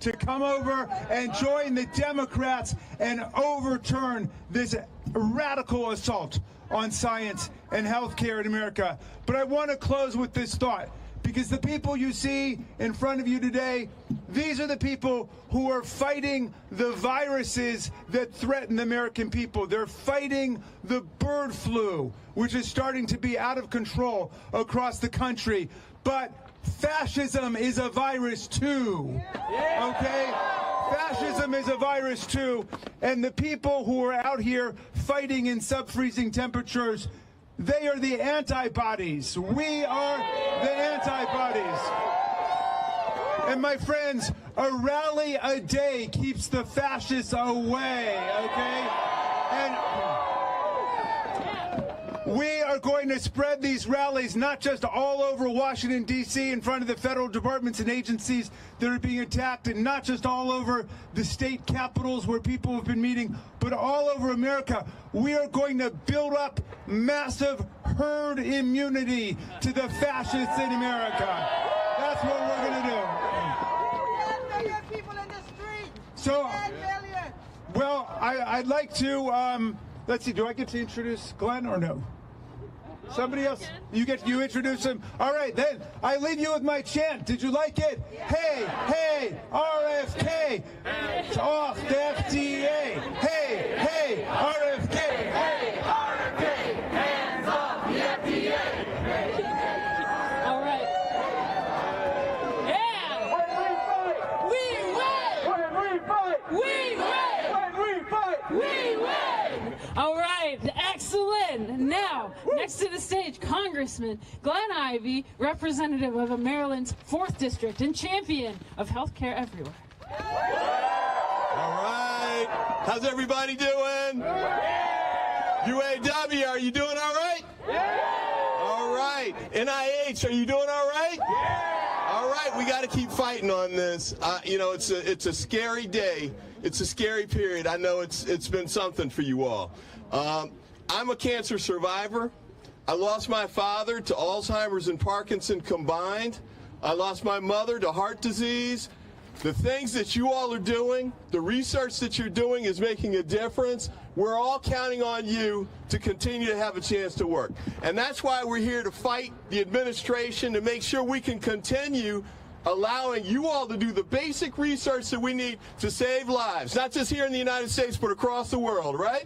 to come over and join the Democrats and overturn this radical assault on science and healthcare in America. But I want to close with this thought, because the people you see in front of you today, these are the people who are fighting the viruses that threaten the American people. They're fighting the bird flu, which is starting to be out of control across the country. But fascism is a virus too, okay? Fascism is a virus too, and the people who are out here fighting in sub-freezing temperatures, they are the antibodies. We are the antibodies. And my friends, a rally a day keeps the fascists away, okay? And we are going to spread these rallies not just all over Washington, D.C., in front of the federal departments and agencies that are being attacked, and not just all over the state capitals where people have been meeting, but all over America. We are going to build up massive herd immunity to the fascists in America. That's what we're going to do. 10 million people in the street. So, 10 million. well, I'd like to, let's see, do I get to introduce Glenn or no? Somebody else? You introduce him? All right, then I leave you with my chant. Did you like it? Hey, hey, RFK. It's off the FDA. Hey, hey, RFK. Hey, RFK, hands off the FDA. All right. Yeah. When we fight, We win. when we fight, We win. All right. Excellent. Now, next to the stage, Congressman Glenn Ivey, representative of Maryland's 4th District and champion of healthcare everywhere. All right. How's everybody doing? UAW, are you doing all right? All right. NIH, are you doing all right? All right, we got to keep fighting on this. You know, it's a scary day. It's a scary period. I know it's been something for you all. I'm a cancer survivor. I lost my father to Alzheimer's and Parkinson combined. I lost my mother to heart disease. The things that you all are doing, the research that you're doing is making a difference. We're all counting on you to continue to have a chance to work. And that's why we're here to fight the administration to make sure we can continue allowing you all to do the basic research that we need to save lives, not just here in the United States, but across the world, right?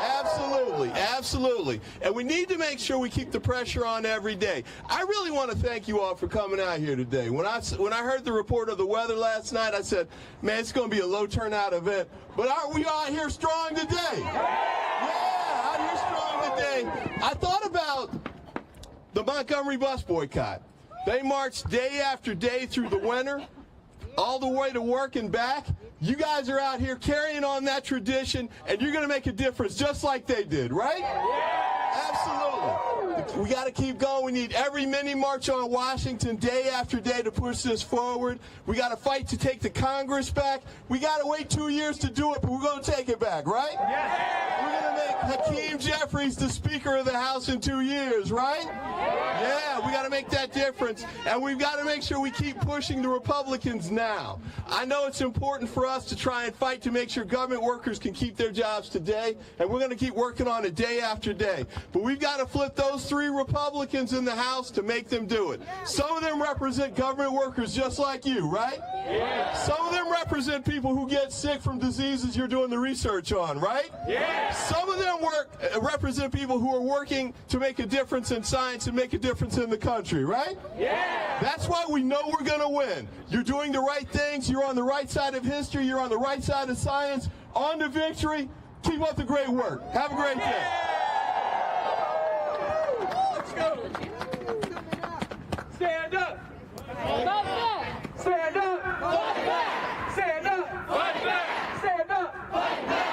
Absolutely, absolutely. And we need to make sure we keep the pressure on every day. I really want to thank you all for coming out here today. When I heard the report of the weather last night, I said, man, it's going to be a low turnout event. But aren't we out here strong today? Yeah, out here strong today. I thought about the Montgomery bus boycott. They marched day after day through the winter, all the way to work and back. You guys are out here carrying on that tradition, and you're going to make a difference just like they did, right? Absolutely. We got to keep going. We need every mini march on Washington day after day to push this forward. We got to fight to take the Congress back. We got to wait 2 years to do it, but we're going to take it back, right? We're going to make Hakeem Jeffries the Speaker of the House in 2 years, right? Yeah, we got to make that difference, and we've got to make sure we keep pushing the Republicans now. I know it's important for us to try and fight to make sure government workers can keep their jobs today, and we're going to keep working on it day after day. But we've got to flip those 3 Republicans in the House to make them do it. Some of them represent government workers just like you, right? Some of them represent people who get sick from diseases you're doing the research on, right? Some of them represent people who are working to make a difference in science and make a difference in the country, right? That's why we know we're going to win. You're doing the right things. You're on the right side of history. You're on the right side of science. On to victory. Keep up the great work. Have a great day. let's go. Stand up. Fight back. Stand up. Fight back. Stand up. Fight back. Stand up. Fight back.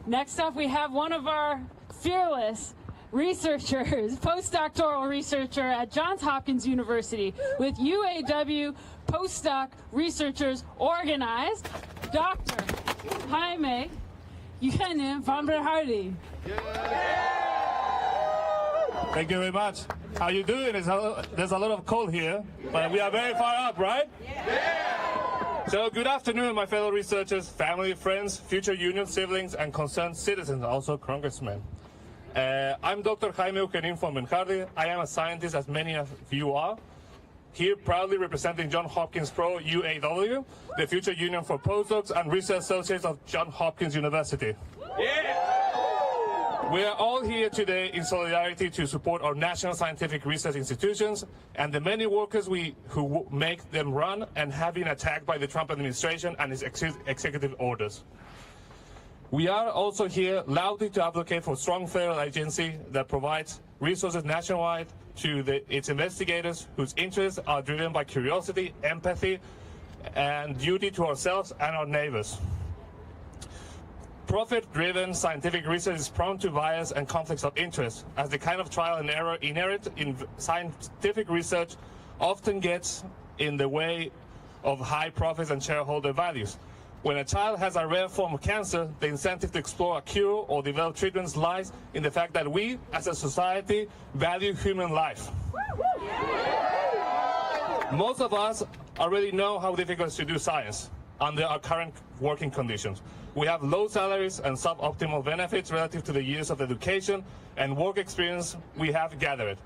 Next up, we have one of our fearless researchers, postdoctoral researcher at Johns Hopkins University with UAW postdoc researchers organized, Dr. Jaime Yuhanan von Berhardi. Thank you very much. How you doing? There's a lot of cold here, but we are very far up, right? Yeah. So good afternoon, my fellow researchers, family, friends, future union siblings, and concerned citizens, also congressmen. I'm Dr. Jaime Eugenio von Benjardi. I am a scientist, as many of you are, here proudly representing Johns Hopkins Pro UAW, the future union for postdocs and research associates of Johns Hopkins University. Yeah. We are all here today in solidarity to support our national scientific research institutions and the many workers who make them run and have been attacked by the Trump administration and its executive orders. We are also here loudly to advocate for a strong federal agency that provides resources nationwide to its investigators whose interests are driven by curiosity, empathy, and duty to ourselves and our neighbors. Profit-driven scientific research is prone to bias and conflicts of interest, as the kind of trial and error inherent in scientific research often gets in the way of high profits and shareholder values. When a child has a rare form of cancer, the incentive to explore a cure or develop treatments lies in the fact that we, as a society, value human life. Most of us already know how difficult it is to do science under our current working conditions. We have low salaries and suboptimal benefits relative to the years of education and work experience we have gathered.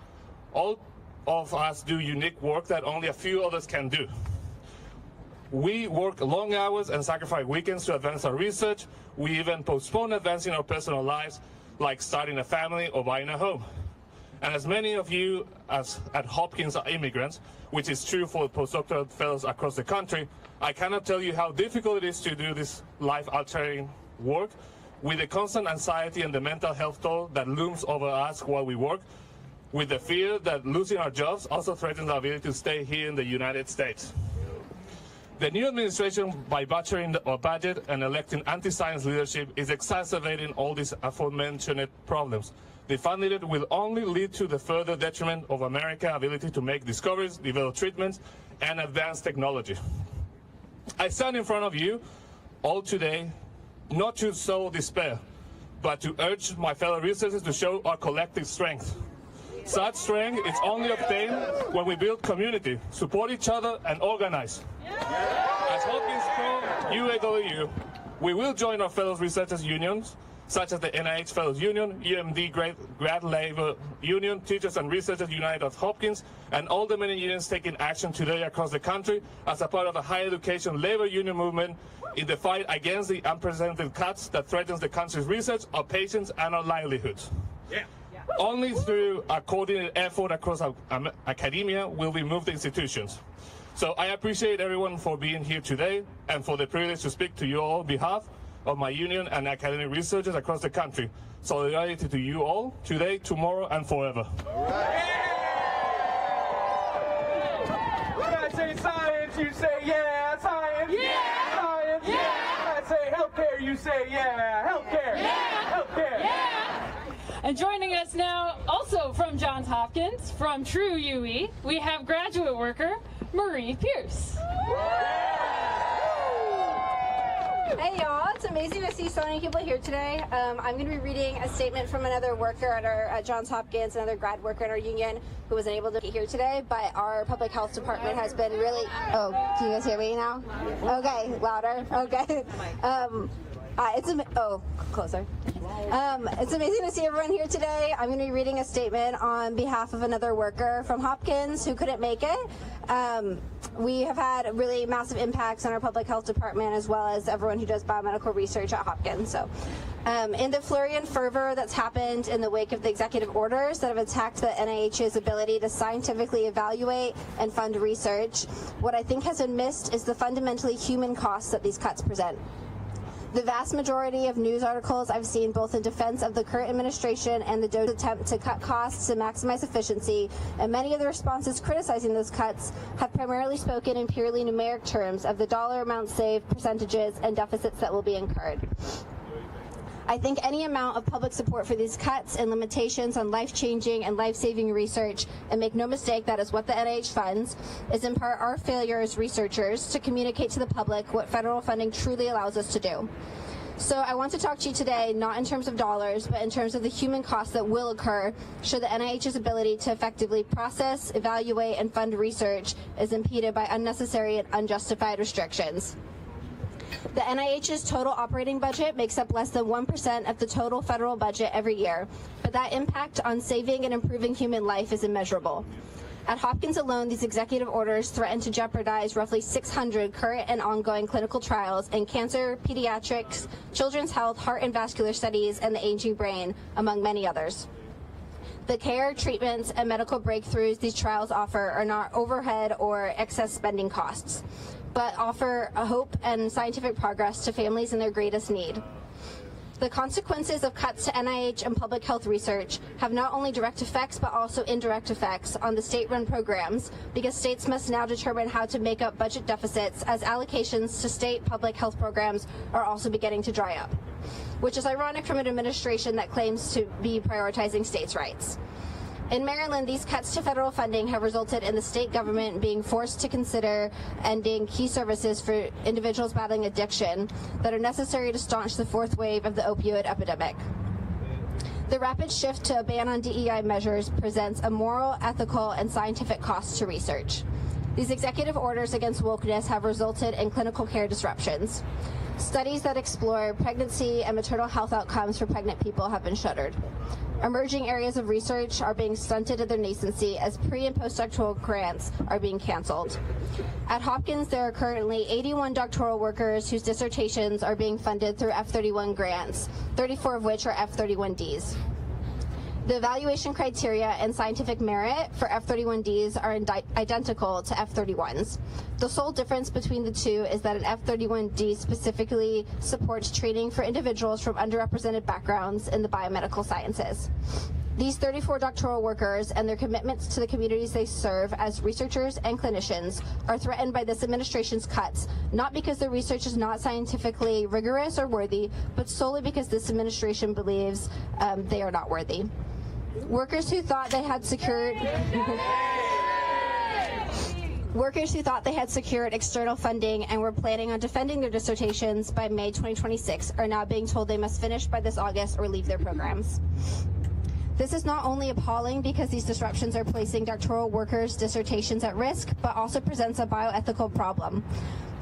All of us do unique work that only a few others can do. We work long hours and sacrifice weekends to advance our research. We even postpone advancing our personal lives, like starting a family or buying a home. And as many of you at Hopkins are immigrants, which is true for postdoctoral fellows across the country, I cannot tell you how difficult it is to do this life-altering work with the constant anxiety and the mental health toll that looms over us while we work, with the fear that losing our jobs also threatens our ability to stay here in the United States. The new administration, by butchering our budget and electing anti-science leadership, is exacerbating all these aforementioned problems. The funding it will only lead to the further detriment of America's ability to make discoveries, develop treatments, and advance technology. I stand in front of you all today not to sow despair, but to urge my fellow researchers to show our collective strength. Such strength is only obtained when we build community, support each other, and organize. As Hopkins Pro UAW, we will join our fellow researchers unions, such as the NIH Fellows Union, UMD Grad Labor Union, Teachers and Researchers United of Hopkins, and all the many unions taking action today across the country as a part of the higher education labor union movement in the fight against the unprecedented cuts that threatens the country's research, our patients, and our livelihoods. Yeah. Only through a coordinated effort across academia will we move the institutions. So I appreciate everyone for being here today and for the privilege to speak to you all on behalf of my union and academic researchers across the country. Solidarity to you all, today, tomorrow, and forever. All right. When I say science, you say yeah, science. Yeah. Science. Yeah. When I say healthcare, you say yeah, healthcare. Yeah. Healthcare. Yeah. And joining us now, also from Johns Hopkins, from True UE, we have graduate worker Marie Pierce. Hey y'all, it's amazing to see so many people here today. I'm going to be reading a statement from another worker at Johns Hopkins, another grad worker in our union who wasn't able to be here today, but our public health department has been really... Oh, can you guys hear me now? Okay, louder. Okay. Closer. It's amazing to see everyone here today. I'm going to be reading a statement on behalf of another worker from Hopkins who couldn't make it. We have had really massive impacts on our public health department as well as everyone who does biomedical research at Hopkins. So, in the flurry and fervor that's happened in the wake of the executive orders that have attacked the NIH's ability to scientifically evaluate and fund research, what I think has been missed is the fundamentally human costs that these cuts present. The vast majority of news articles I've seen, both in defense of the current administration and the DOE's attempt to cut costs to maximize efficiency, and many of the responses criticizing those cuts have primarily spoken in purely numeric terms of the dollar amount saved, percentages, and deficits that will be incurred. I think any amount of public support for these cuts and limitations on life-changing and life-saving research, and make no mistake, that is what the NIH funds, is in part our failure as researchers to communicate to the public what federal funding truly allows us to do. So I want to talk to you today not in terms of dollars, but in terms of the human cost that will occur should the NIH's ability to effectively process, evaluate, and fund research is impeded by unnecessary and unjustified restrictions. The NIH's total operating budget makes up less than 1% of the total federal budget every year, but that impact on saving and improving human life is immeasurable. At Hopkins alone, these executive orders threaten to jeopardize roughly 600 current and ongoing clinical trials in cancer, pediatrics, children's health, heart and vascular studies, and the aging brain, among many others. The care, treatments, and medical breakthroughs these trials offer are not overhead or excess spending costs, but offer a hope and scientific progress to families in their greatest need. The consequences of cuts to NIH and public health research have not only direct effects but also indirect effects on the state-run programs, because states must now determine how to make up budget deficits as allocations to state public health programs are also beginning to dry up, which is ironic from an administration that claims to be prioritizing states' rights. In Maryland, these cuts to federal funding have resulted in the state government being forced to consider ending key services for individuals battling addiction that are necessary to staunch the fourth wave of the opioid epidemic. The rapid shift to a ban on DEI measures presents a moral, ethical, and scientific cost to research. These executive orders against wokeness have resulted in clinical care disruptions. Studies that explore pregnancy and maternal health outcomes for pregnant people have been shuttered. Emerging areas of research are being stunted at their nascency as pre- and postdoctoral grants are being canceled. At Hopkins, there are currently 81 doctoral workers whose dissertations are being funded through F-31 grants, 34 of which are F-31Ds. The evaluation criteria and scientific merit for F-31Ds are identical to F-31s. The sole difference between the two is that an F-31D specifically supports training for individuals from underrepresented backgrounds in the biomedical sciences. These 34 doctoral workers and their commitments to the communities they serve as researchers and clinicians are threatened by this administration's cuts, not because their research is not scientifically rigorous or worthy, but solely because this administration believes they are not worthy. Workers who thought they had secured external funding and were planning on defending their dissertations by May 2026 are now being told they must finish by this August or leave their programs. This is not only appalling because these disruptions are placing doctoral workers' dissertations at risk, but also presents a bioethical problem.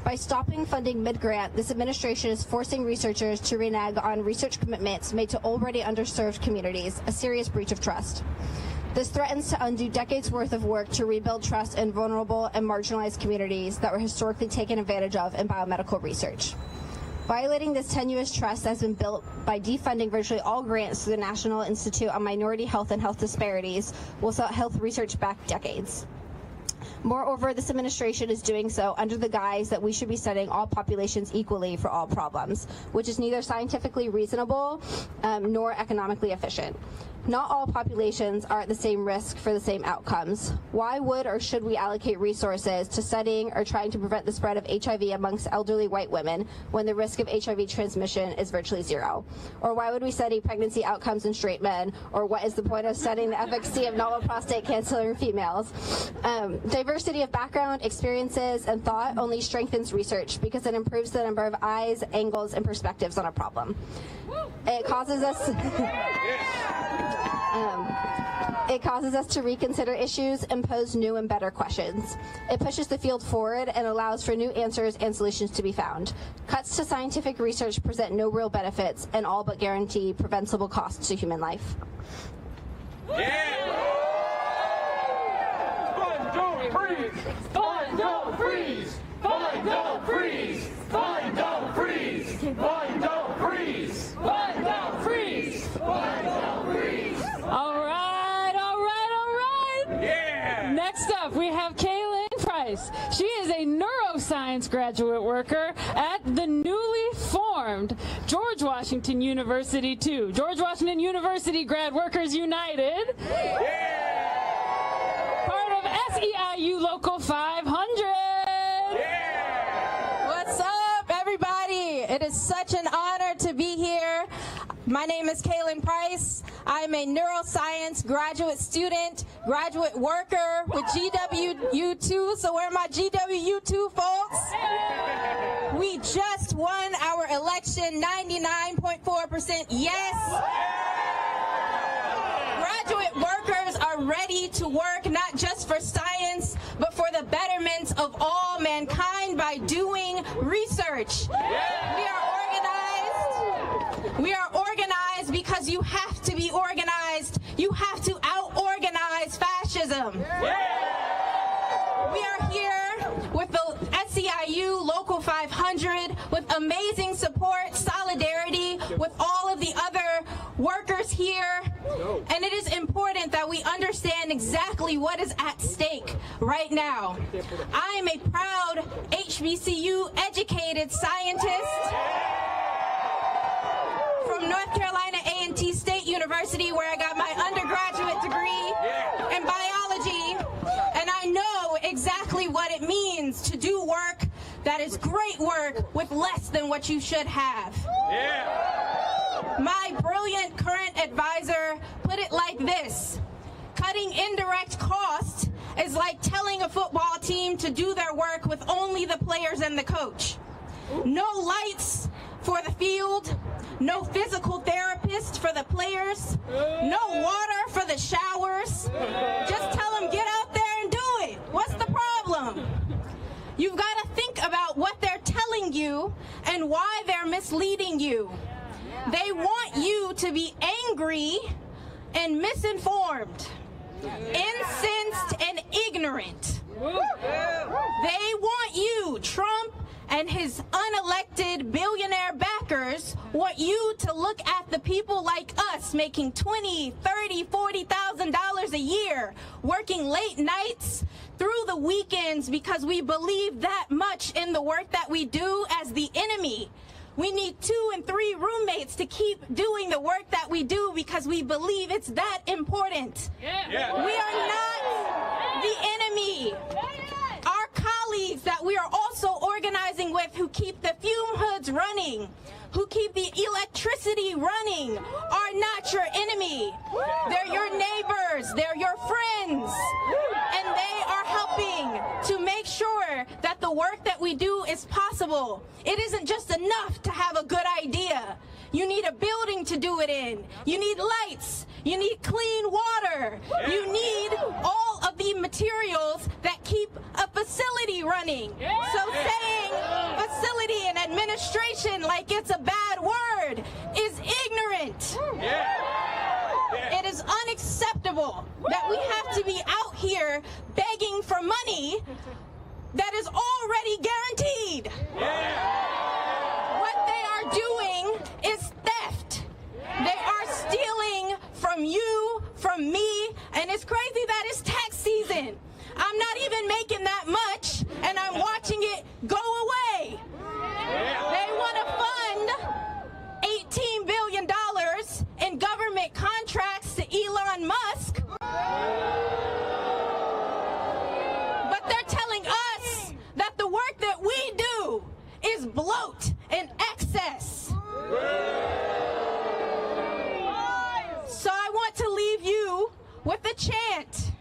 By stopping funding mid-grant, this administration is forcing researchers to renege on research commitments made to already underserved communities, a serious breach of trust. This threatens to undo decades' worth of work to rebuild trust in vulnerable and marginalized communities that were historically taken advantage of in biomedical research. Violating this tenuous trust has been built by defunding virtually all grants to the National Institute on Minority Health and Health Disparities will set health research back decades. Moreover, this administration is doing so under the guise that we should be studying all populations equally for all problems, which is neither scientifically reasonable nor economically efficient. Not all populations are at the same risk for the same outcomes. Why would or should we allocate resources to studying or trying to prevent the spread of HIV amongst elderly white women when the risk of HIV transmission is virtually zero? Or why would we study pregnancy outcomes in straight men? Or what is the point of studying the efficacy of novel prostate cancer in females? Diversity of background, experiences, and thought only strengthens research because it improves the number of eyes, angles, and perspectives on a problem. It causes us to reconsider issues and pose new and better questions. It pushes the field forward and allows for new answers and solutions to be found. Cuts to scientific research present no real benefits and all but guarantee preventable costs to human life. Fund, don't freeze! Fund, don't freeze! Fund, don't freeze! Fund, don't freeze! Fund, don't freeze! Fund, don't freeze! Fund, don't freeze! All right. Yeah! Next up, we have Kaylin Price. She is a neuroscience graduate worker at the newly formed George Washington University, too. George Washington University Grad Workers United. Yeah! Part of SEIU Local 500. Yeah! What's up, everybody? It is such an honor to be here. My name is Kaylin Price. I'm a neuroscience graduate student, graduate worker with GWU2. So where are my GWU2 folks? We We just won our election 99.4% yes. Graduate workers are ready to work not just for science, but for the betterment of all mankind by doing research. We are organized because you have to be organized. You have to out-organize fascism. We are here with the SEIU Local 500 with amazing support, solidarity with all of the other workers here. And it is important that we understand exactly what is at stake right now. I am a proud HBCU educated scientist from North Carolina A&T State University, where I got my undergraduate degree in biology, and I know exactly what it means to do work that is great work with less than what you should have. My brilliant current advisor put it like this: cutting indirect costs is like telling a football team to do their work with only the players and the coach. No lights for the field, no physical therapist for the players, no water for the showers. Just tell them, get out there and do it. What's the problem? You've got to think about what they're telling you and why they're misleading you. They want you to be angry and misinformed, incensed and ignorant. They want you, Trump and his unelected billionaire backers, want you to look at the people like us making $20,000, $30,000, $40,000 a year, working late nights through the weekends because we believe that much in the work that we do as the enemy. We need 2 and 3 roommates to keep doing the work that we do because we believe it's that important. We are not the enemy. Our colleagues that we are also organizing with, who keep the fume hoods running, who keep the electricity running, are not your enemy. They're your neighbors, they're your friends, and they are helping to make sure that the work that we do is possible. It isn't just enough to have a good idea. You need a building to do it in. You need lights. You need clean water. You need all of the materials that keep a facility running. So saying facility and administration like it's a bad word is ignorant. It is unacceptable that we have to be out here begging for money that is already guaranteed. What they are doing is theft. They are stealing from you, from me, and it's crazy that it's tax season. I'm not even making that much, and I'm watching it go away. They want to fund $18 billion in government contracts to Elon Musk, but they're telling us that the work that we do is bloat and excess. So I want to leave you with a chant.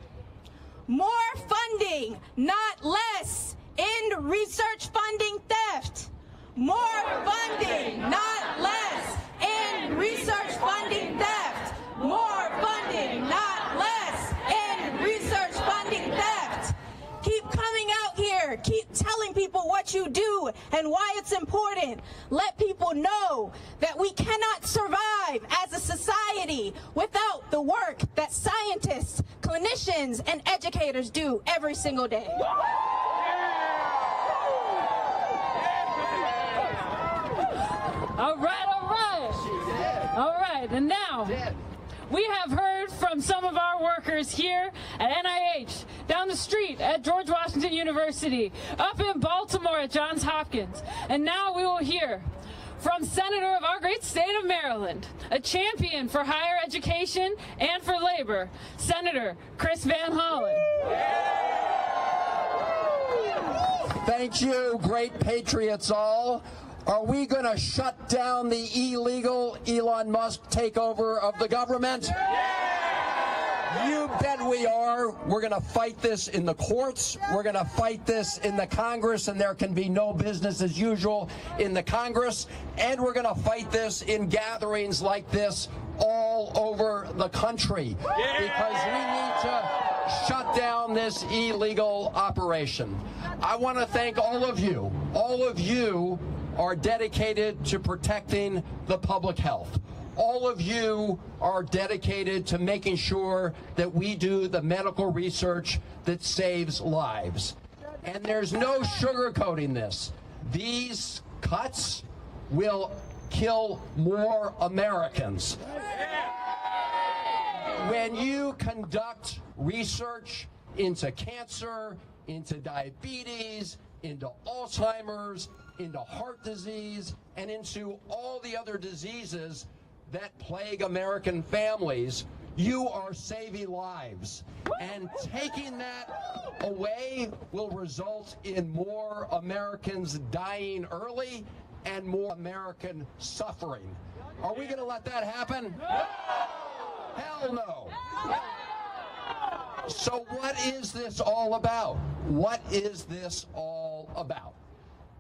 More funding, not less. End research funding theft. More funding, not less. End research funding theft. More funding, not less. End research funding theft. Keep coming out here. Keep telling people what you do and why it's important. Let people know that we cannot survive as a society without the work that scientists, clinicians, and educators do every single day. All right, all right. All right, and now we have heard from some of our workers here at NIH, down the street at George Washington University, up in Baltimore at Johns Hopkins. And now we will hear from Senator of our great state of Maryland, a champion for higher education and for labor, Senator Chris Van Hollen. Thank you, great patriots all. Are we going to shut down the illegal Elon Musk takeover of the government? You bet we are. We're going to fight this in the courts. We're going to fight this in the Congress, and there can be no business as usual in the Congress. And we're going to fight this in gatherings like this all over the country, because we need to shut down this illegal operation. I want to thank all of you. All of you are dedicated to protecting the public health. All of you are dedicated to making sure that we do the medical research that saves lives. And there's no sugarcoating this. These cuts will kill more Americans. When you conduct research into cancer, into diabetes, into Alzheimer's, into heart disease, and into all the other diseases that plague American families, you are saving lives. And taking that away will result in more Americans dying early and more American suffering. Are we going to let that happen? No! Hell no! So what is this all about? What is this all about?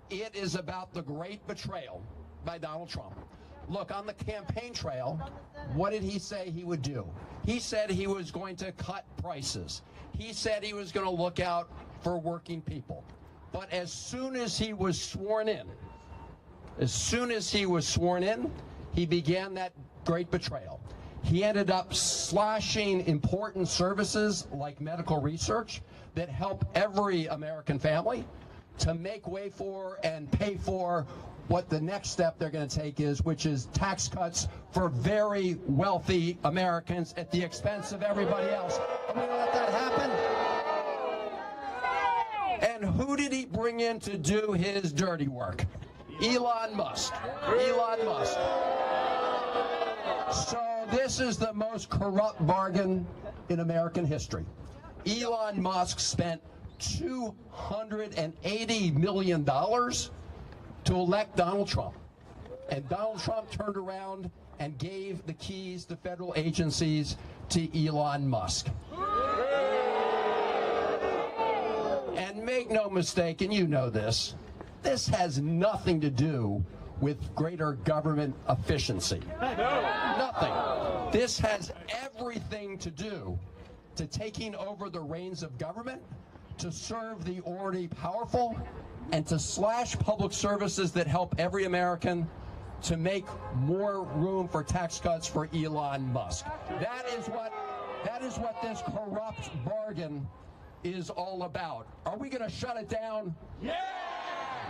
It is about the great betrayal by Donald Trump. Look, on the campaign trail, what did he say he would do? He said he was going to cut prices. He said he was going to look out for working people. But as soon as he was sworn in, he began that great betrayal. He ended up slashing important services like medical research that help every American family to make way for and pay for what the next step they're going to take is, which is tax cuts for very wealthy Americans at the expense of everybody else. Are we going to let that happen? And who did he bring in to do his dirty work? Elon Musk. Elon Musk. So this is the most corrupt bargain in American history. Elon Musk spent $280 million to elect Donald Trump. And Donald Trump turned around and gave the keys to federal agencies to Elon Musk. And make no mistake, and you know this has nothing to do with greater government efficiency. Nothing. This has everything to do to taking over the reins of government, to serve the already powerful, and to slash public services that help every American, to make more room for tax cuts for Elon Musk. That is what this corrupt bargain is all about. Are we going to shut it down? Yeah!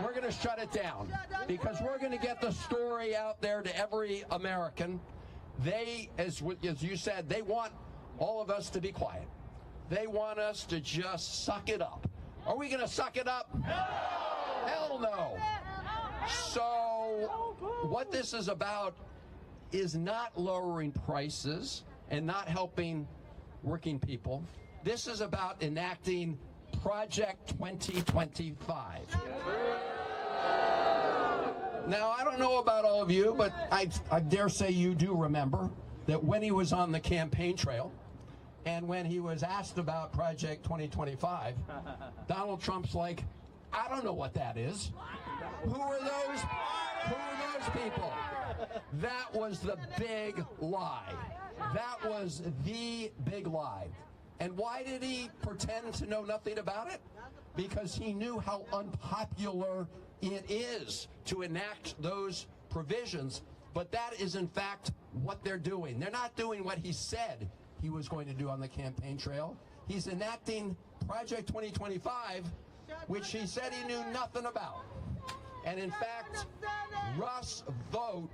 We're going to shut it down because we're going to get the story out there to every American. They, as you said, they want all of us to be quiet. They want us to just suck it up. Are we going to suck it up? No! Hell no! So what this is about is not lowering prices and not helping working people. This is about enacting Project 2025. Now, I don't know about all of you, but I dare say you do remember that when he was on the campaign trail and when he was asked about Project 2025, Donald Trump's like, I don't know what that is. Who are those people? That was the big lie. That was the big lie. And why did he pretend to know nothing about it? Because he knew how unpopular it is to enact those provisions. But that is, in fact, what they're doing. They're not doing what he said he was going to do on the campaign trail. He's enacting Project 2025, which he said he knew nothing about. And in fact, Russ Vought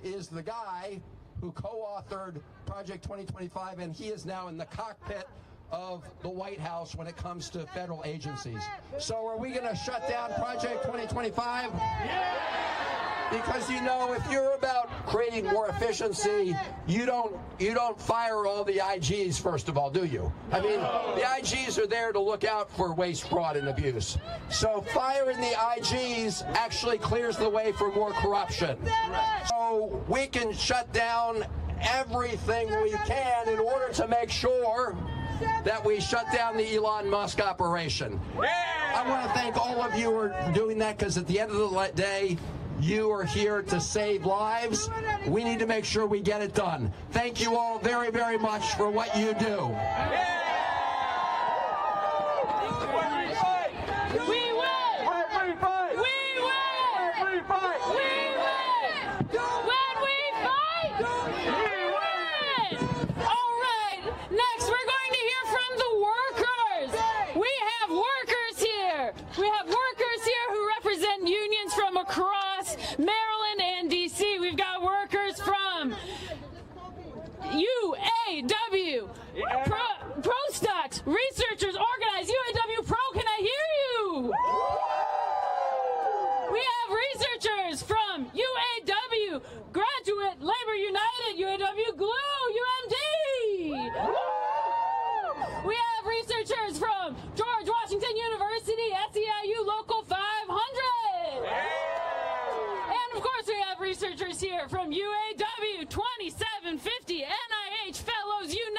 is the guy who co-authored Project 2025, and he is now in the cockpit of the White House when it comes to federal agencies. So are we going to shut down Project 2025? Yeah! Because, you know, if you're about creating more efficiency, you don't fire all the IGs, first of all, do you? I mean, the IGs are there to look out for waste, fraud, and abuse. So firing the IGs actually clears the way for more corruption. So we can shut down everything we can in order to make sure that we shut down the Elon Musk operation. I want to thank all of you who are doing that, because at the end of the day, you are here to save lives. We need to make sure we get it done. Thank you all very, very much for what you do. Maryland and DC. We've got workers from UAW, Pro-Stocks, researchers, organized, UAW Pro, can I hear you? We have researchers from UAW, Graduate Labor United, UAW Glue, UMD. We have researchers from George Washington University, SEIU Local 500. And of course we have researchers here from UAW 2750, NIH Fellows United.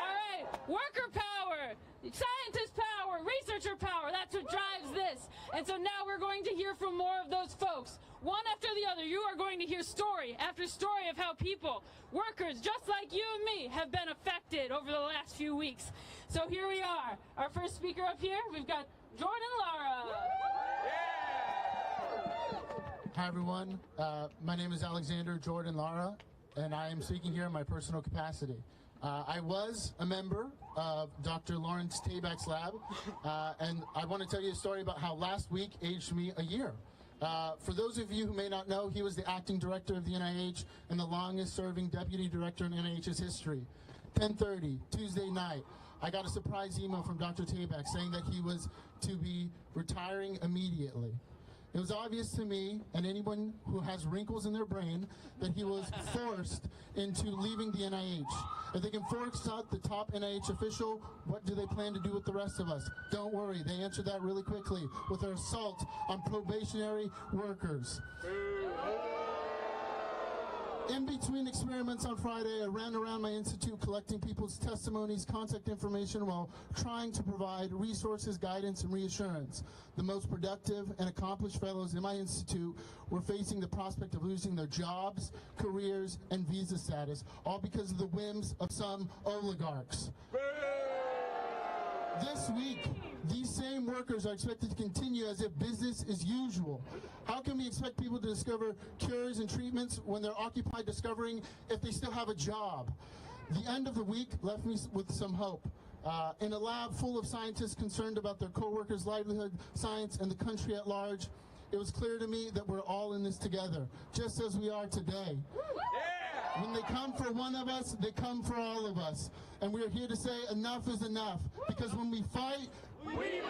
All right, worker power, scientist power, researcher power, that's what drives this. And so now we're going to hear from more of those folks. One after the other, you are going to hear story after story of how people, workers just like you and me, have been affected over the last few weeks. So here we are. Our first speaker up here, we've got Jordan Lara. Hi everyone, my name is Alexander Jordan Lara, and I am speaking here in my personal capacity. I was a member of Dr. Lawrence Tabak's lab, and I want to tell you a story about how last week aged me a year. For those of you who may not know, he was the acting director of the NIH and the longest serving deputy director in NIH's history. 10:30, Tuesday night, I got a surprise email from Dr. Tabak saying that he was to be retiring immediately. It was obvious to me and anyone who has wrinkles in their brain that he was forced into leaving the NIH. If they can force out the top NIH official, what do they plan to do with the rest of us? Don't worry, they answered that really quickly with their assault on probationary workers. In between experiments on Friday, I ran around my institute collecting people's testimonies, contact information, while trying to provide resources, guidance, and reassurance. The most productive and accomplished fellows in my institute were facing the prospect of losing their jobs, careers, and visa status, all because of the whims of some oligarchs. This week, these same workers are expected to continue as if business is usual. How can we expect people to discover cures and treatments when they're occupied discovering if they still have a job? The end of the week left me with some hope. In a lab full of scientists concerned about their co-workers' livelihood, science, and the country at large, it was clear to me that we're all in this together, just as we are today. When they come for one of us, they come for all of us. And we're here to say enough is enough. Because when we fight, we win.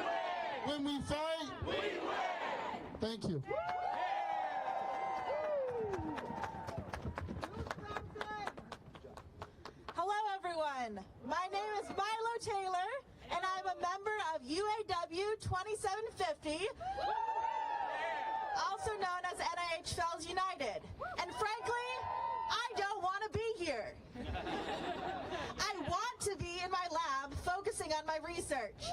When we fight, we win. Thank you. Hello, everyone. My name is Milo Taylor, and I'm a member of UAW 2750, also known as NIH Fellows United. And frankly, I don't want to be here. I want to be in my lab focusing on my research.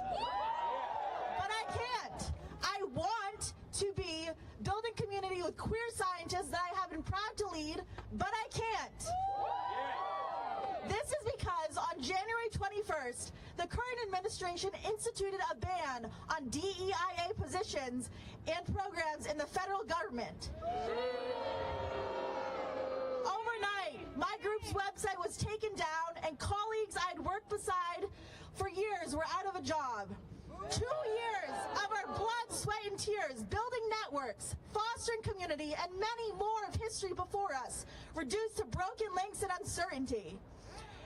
But I can't. I want to be building community with queer scientists that I have been proud to lead, but I can't. This is because on January 21st, the current administration instituted a ban on DEIA positions and programs in the federal government. Overnight, my group's website was taken down, and colleagues I'd worked beside for years were out of a job. 2 years of our blood, sweat, and tears, building networks, fostering community, and many more of history before us, reduced to broken links and uncertainty.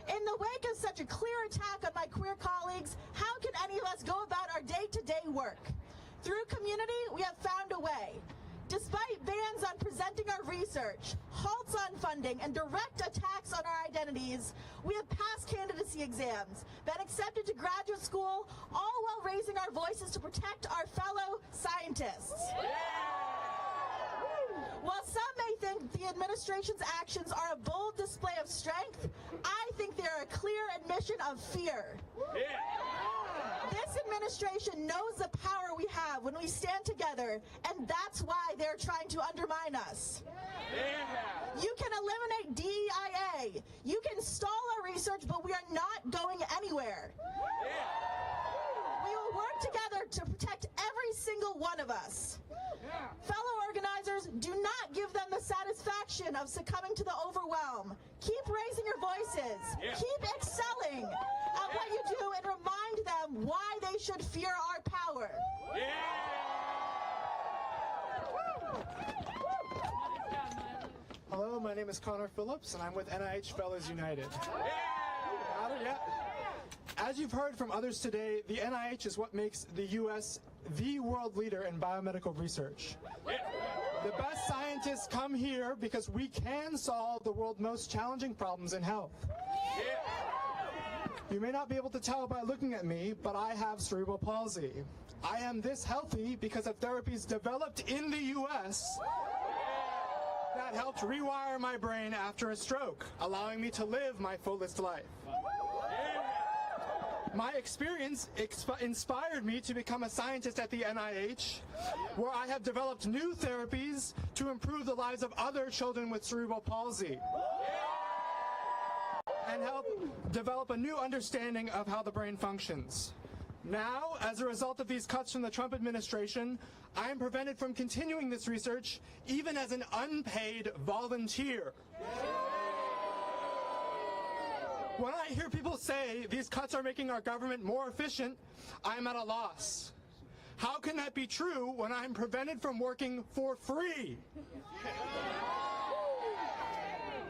In the wake of such a clear attack on my queer colleagues, how can any of us go about our day-to-day work? Through community, we have found a way. Despite bans on presenting our research, halts on funding, and direct attacks on our identities, we have passed candidacy exams, been accepted to graduate school, all while raising our voices to protect our fellow scientists. While some may think the administration's actions are a bold display of strength, I think they're a clear admission of fear. This administration knows the power we have when we stand together, and that's why they're trying to undermine us. You can eliminate DEIA. You can stall our research, but we are not going anywhere. We will work together to protect every single one of us. Fellow organizers, do not give them the satisfaction of succumbing to the overwhelm. Keep raising your voices. Keep excelling at what you do and remind them why they should fear our power. Hello, my name is Connor Phillips, and I'm with NIH Fellows United. Got it? Yeah. As you've heard from others today, the NIH is what makes the U.S. the world leader in biomedical research. The best scientists come here because we can solve the world's most challenging problems in health. You may not be able to tell by looking at me, but I have cerebral palsy. I am this healthy because of therapies developed in the U.S. that helped rewire my brain after a stroke, allowing me to live my fullest life. My experience inspired me to become a scientist at the NIH, where I have developed new therapies to improve the lives of other children with cerebral palsy and help develop a new understanding of how the brain functions. Now, as a result of these cuts from the Trump administration, I am prevented from continuing this research, even as an unpaid volunteer. When I hear people say these cuts are making our government more efficient, I am at a loss. How can that be true when I'm prevented from working for free?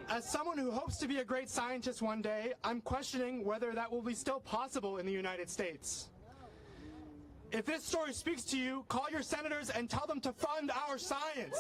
As someone who hopes to be a great scientist one day, I'm questioning whether that will be still possible in the United States. If this story speaks to you, call your senators and tell them to fund our science.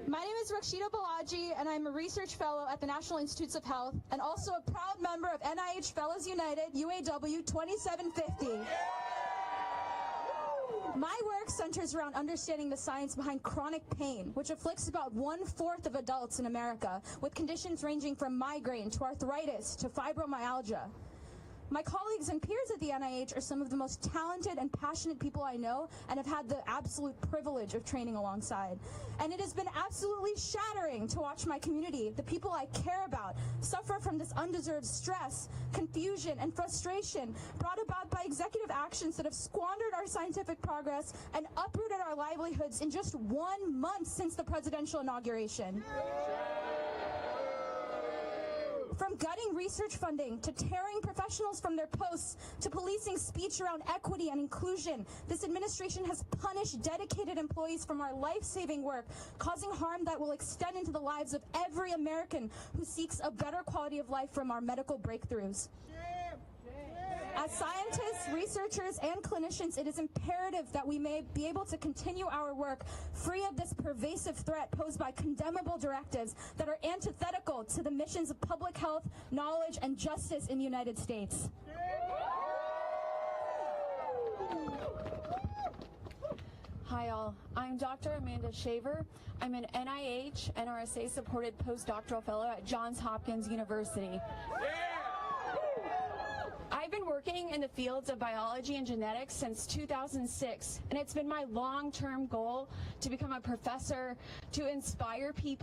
My name is Rakshita Balaji, and I'm a research fellow at the National Institutes of Health, and also a proud member of NIH Fellows United, UAW 2750. My work centers around understanding the science behind chronic pain, which afflicts about 1/4 of adults in America, with conditions ranging from migraine to arthritis to fibromyalgia. My colleagues and peers at the NIH are some of the most talented and passionate people I know and have had the absolute privilege of training alongside. And it has been absolutely shattering to watch my community, the people I care about, suffer from this undeserved stress, confusion, and frustration brought about by executive actions that have squandered our scientific progress and uprooted our livelihoods in just 1 month since the presidential inauguration. From gutting research funding, to tearing professionals from their posts, to policing speech around equity and inclusion, this administration has punished dedicated employees from our life-saving work, causing harm that will extend into the lives of every American who seeks a better quality of life from our medical breakthroughs. As scientists, researchers, and clinicians, it is imperative that we may be able to continue our work free of this pervasive threat posed by condemnable directives that are antithetical to the missions of public health, knowledge, and justice in the United States. Hi all, I'm Dr. Amanda Shaver. I'm an NIH NRSA supported postdoctoral fellow at Johns Hopkins University. I've been working in the fields of biology and genetics since 2006, and it's been my long-term goal to become a professor to inspire people